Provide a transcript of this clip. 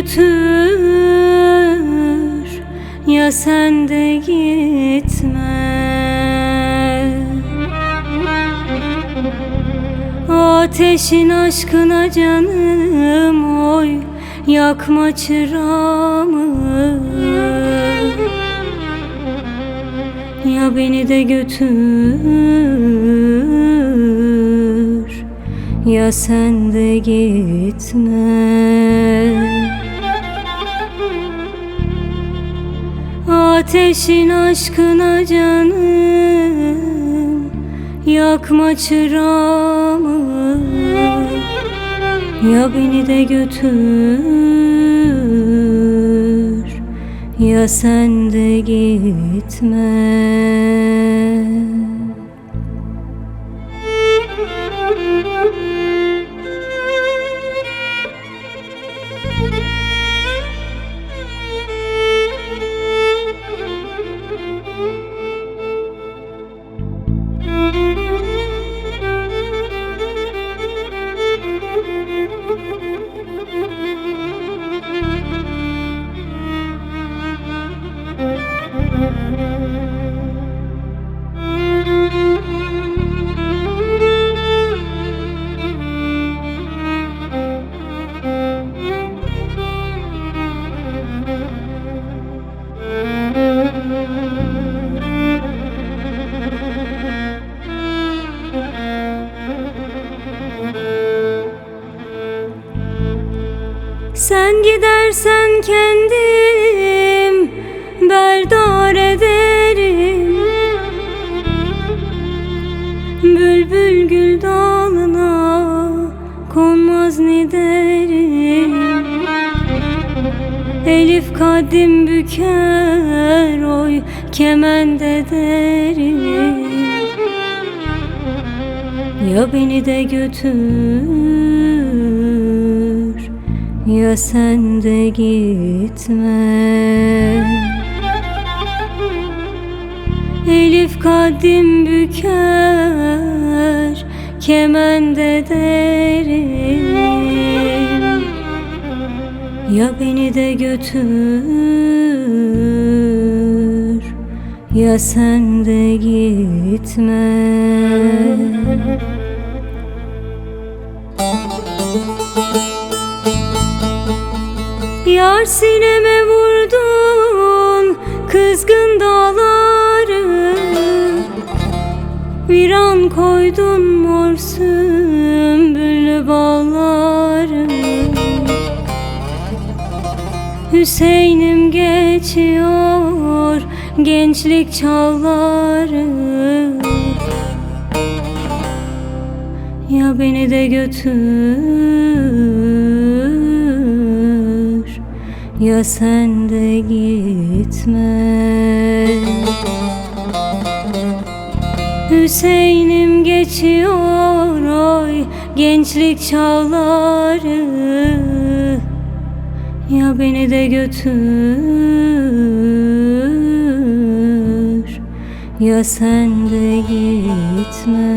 götür, ya sen de gitme. Ateşin aşkına canım oy, yakma çırağımı. Ya beni de götür, ya sen de gitme. Ateşin aşkına canım, yakma çırağımı. Ya beni de götür, ya sen de gitme. Sen gidersen kendim berdar ederim. Bülbül gül dalına konmaz ne derim. Elif kaddim büker oy, kement ederim. Ya beni de götür, ya sen de gitme. Elif kaddim büker, kement ederim. Ya beni de götür, ya sen de gitme. Yar sineme vurdun kızgın dağları, viran koydun mor sümbüllü bağları. Hüseyin'im geçiyor gençlik çağları. Ya beni de götür, ya sen de gitme. Hüseyin'im geçiyor oy gençlik çağları. Ya beni de götür, ya sen de gitme.